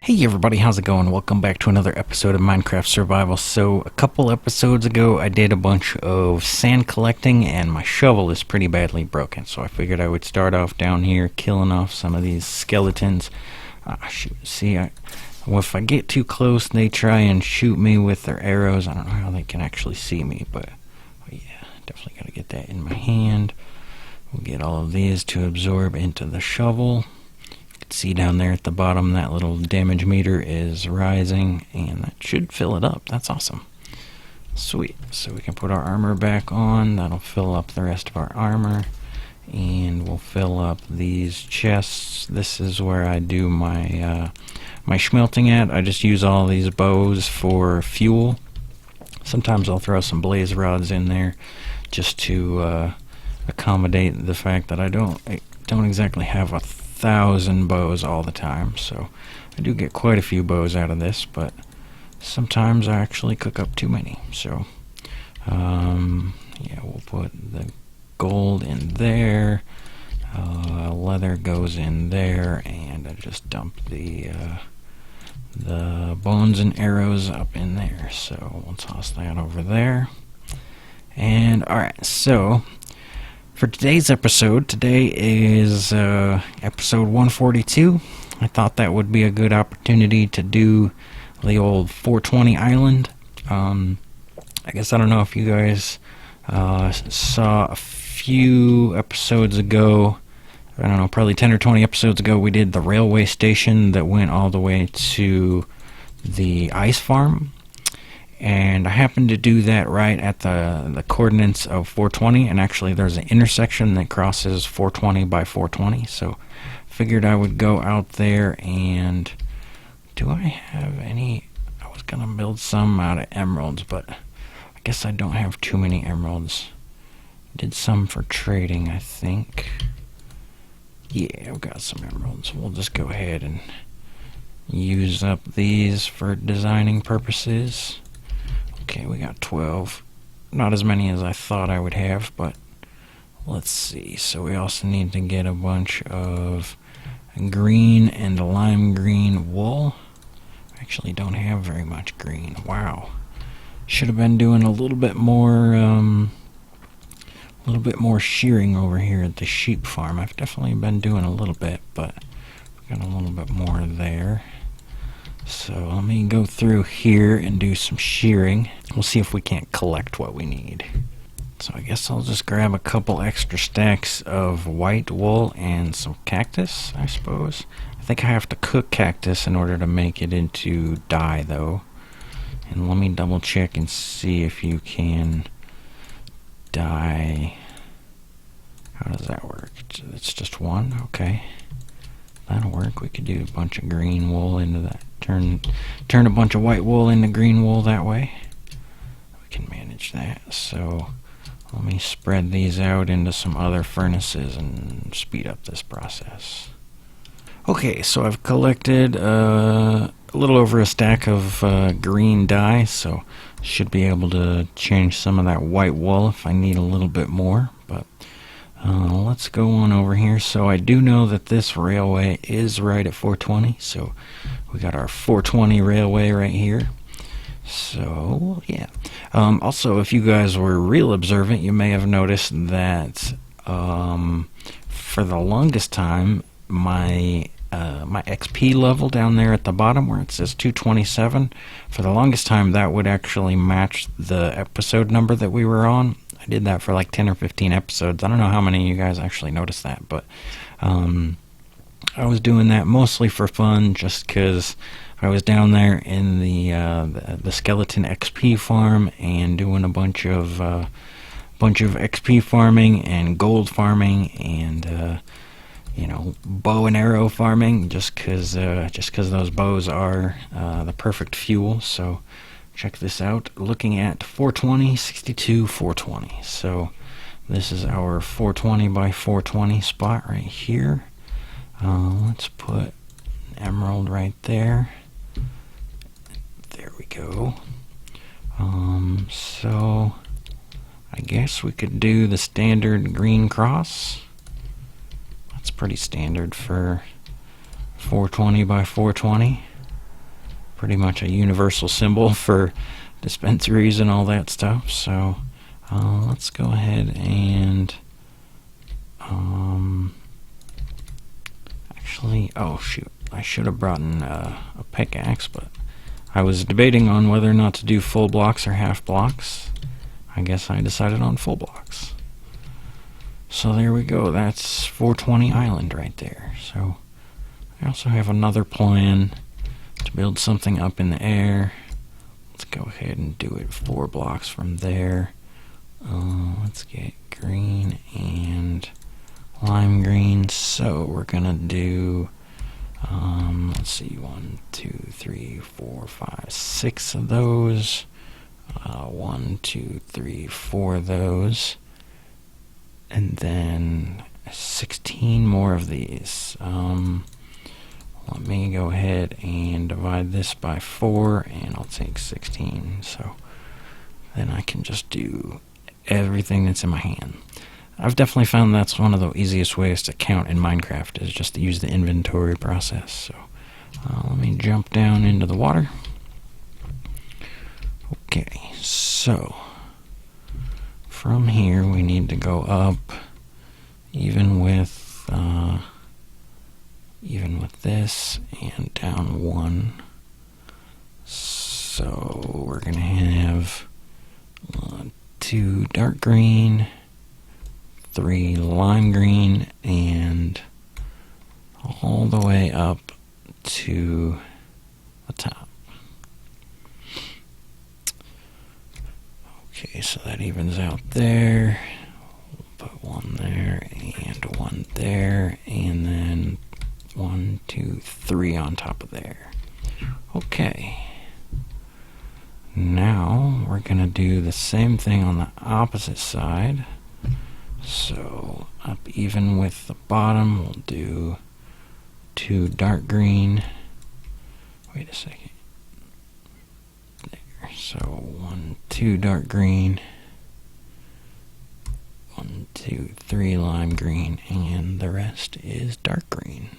Hey everybody, how's it going? Welcome back to another episode of Minecraft Survival. So, a couple episodes ago I did a bunch of sand collecting and my shovel is pretty badly broken. So I figured I would start off down here killing off some of these skeletons. Shoot, see, if I get too close they try and shoot me with their arrows. I don't know how they can actually see me, but yeah, definitely gotta get that in my hand. We'll get all of these to absorb into the shovel. See down there at the bottom that little damage meter is rising, and that should fill it up. That's awesome. Sweet. So we can put our armor back on. That'll fill up the rest of our armor, and we'll fill up these chests. This is where I do my my smelting at. I just use all these bows for fuel. Sometimes I'll throw some blaze rods in there just to accommodate the fact that I don't exactly have 1,000 bows all the time, so I do get quite a few bows out of this, but sometimes I actually cook up too many. So yeah, we'll put the gold in there, leather goes in there, and I just dump the bones and arrows up in there. So we'll toss that over there. And alright, so for today's episode, today is episode 142. I thought that would be a good opportunity to do the old 420 Island. I guess I don't know if you guys saw a few episodes ago, I don't know, probably 10 or 20 episodes ago, we did the railway station that went all the way to the ice farm. And I happened to do that right at the coordinates of 420, and actually there's an intersection that crosses 420 by 420, so figured I would go out there. And do I have any? I was gonna build some out of emeralds, but I guess I don't have too many emeralds. Did some for trading, I think. Yeah, I've got some emeralds. We'll just go ahead and use up these for designing purposes. Okay, we got 12. Not as many as I thought I would have, but let's see. So we also need to get a bunch of green and lime green wool. I actually don't have very much green. Wow. Should have been doing a little bit more shearing over here at the sheep farm. I've definitely been doing a little bit, but we've got a little bit more there. So let me go through here and do some shearing. We'll see if we can't collect what we need. So I guess I'll just grab a couple extra stacks of white wool and some cactus, I suppose. I think I have to cook cactus in order to make it into dye, though. And let me double check and see if you can dye. How does that work? It's just one? Okay. That'll work. We could do a bunch of green wool into that. Turn a bunch of white wool into green wool that way. We can manage that. So let me spread these out into some other furnaces and speed up this process. Okay, so I've collected a little over a stack of green dye, so should be able to change some of that white wool if I need a little bit more, but let's go on over here. So I do know that this railway is right at 420, so we got our 420 railway right here. So yeah. Also, if you guys were real observant, you may have noticed that for the longest time my XP level down there at the bottom where it says 227, for the longest time that would actually match the episode number that we were on. I did that for like 10 or 15 episodes. I don't know how many of you guys actually noticed that, but I was doing that mostly for fun, just because I was down there in the skeleton XP farm and doing a bunch of XP farming and gold farming and you know, bow and arrow farming, just because those bows are the perfect fuel. So check this out, looking at 420, 62, 420. So this is our 420 by 420 spot right here. Let's put an emerald right there. There we go. So I guess we could do the standard green cross. That's pretty standard for 420 by 420. pretty much a universal symbol for dispensaries and all that stuff. So let's go ahead and actually, oh shoot, I should have brought in a pickaxe, but I was debating on whether or not to do full blocks or half blocks. I guess I decided on full blocks. So there we go, that's 420 Island right there. So I also have another plan to build something up in the air. Let's go ahead and do it 4 blocks from there. Let's get green and lime green. So we're gonna do, let's see, 1, 2, 3, 4, 5, 6 of those. 1, 2, 3, 4 of those. And then 16 more of these. Let me go ahead and divide this by 4, and I'll take 16. So then I can just do everything that's in my hand. I've definitely found that's one of the easiest ways to count in Minecraft, is just to use the inventory process. So let me jump down into the water. Okay, so from here we need to go up, even with this, and down 1. So we're gonna have 2 dark green, 3 lime green, and all the way up to the top. Okay, so that evens out there. We'll put 1 there and 1 there, and then 1, 2, 3 on top of there. Okay. Now we're gonna do the same thing on the opposite side. So up even with the bottom, we'll do 2 dark green. Wait a second. There. So 1, 2 dark green. 1, 2, 3 lime green, and the rest is dark green.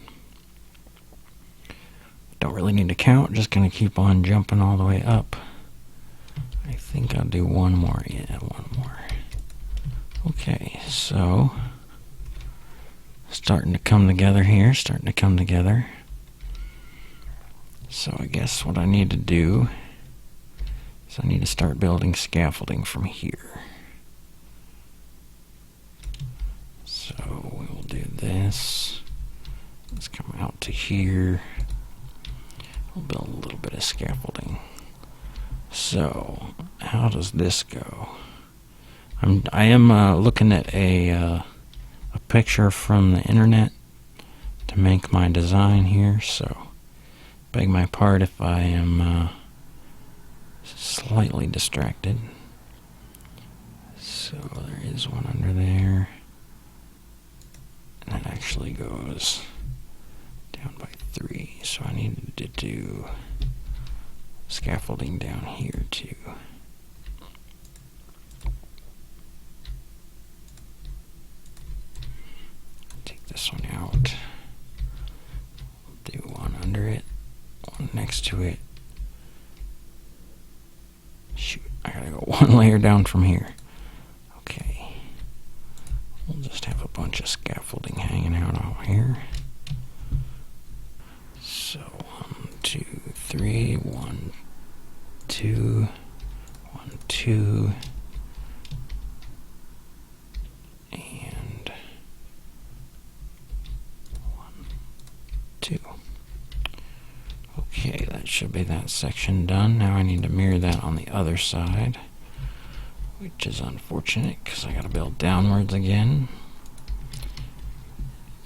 Don't really need to count, just gonna keep on jumping all the way up. I think I'll do 1 more. Yeah, 1 more. Okay, so starting to come together here, starting to come together. So I guess what I need to do is I need to start building scaffolding from here. So we will do this. Let's come out to here. We'll build a little bit of scaffolding. So how does this go? I am looking at a picture from the internet to make my design here, so beg my pardon if I am slightly distracted. So there is one under there, and that actually goes down by 3, so I needed to do scaffolding down here too. Take this one out. Do 1 under it, 1 next to it. Shoot, I gotta go 1 layer down from here. Okay. We'll just have a bunch of scaffolding hanging out here. So 1, 2, 3, 1, 2, 1, 2, and 1, 2. Okay, that should be that section done. Now I need to mirror that on the other side, which is unfortunate because I gotta build downwards again.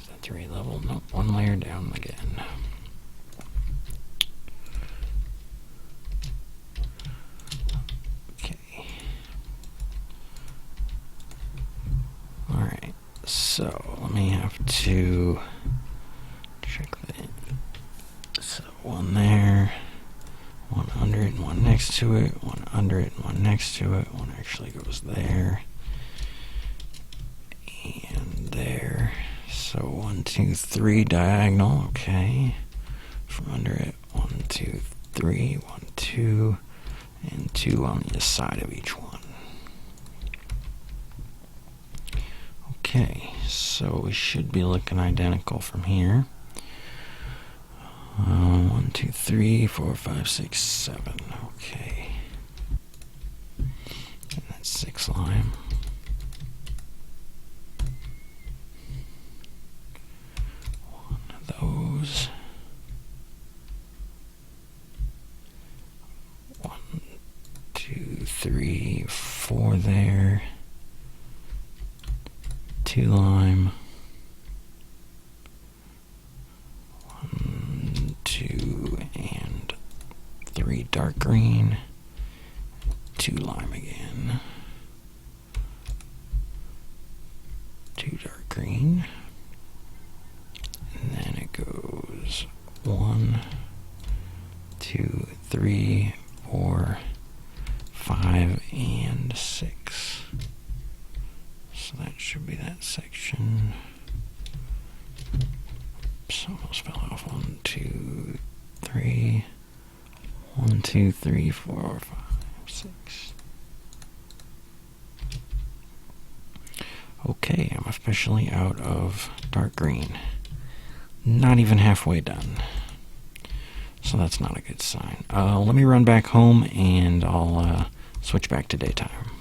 Is that 3 level? Nope, 1 layer down again. Alright, so let me have to check that. So 1 there, 1 under it, and 1 next to it, 1 under it, and 1 next to it, 1 actually goes there, and there. So 1, 2, 3 diagonal, okay. From under it, 1, 2, 3, 1, 2, and 2 on the side of each one. Okay, so we should be looking identical from here. 1, 2, 3, 4, 5, 6, 7. Okay. And that's 6 lime. One of those. 1, 2, 3, 4 there. 2 lime. 1, 2, and 3 dark green. 2 lime again. 2 dark green. And then it goes 1, 2, 3, 4, 5, and 6. So that should be that section. Oops, almost fell off. 1, 2, 3. 1, 2, 3, 4, 5, 6. Okay, I'm officially out of dark green. Not even halfway done. So that's not a good sign. Let me run back home and I'll switch back to daytime.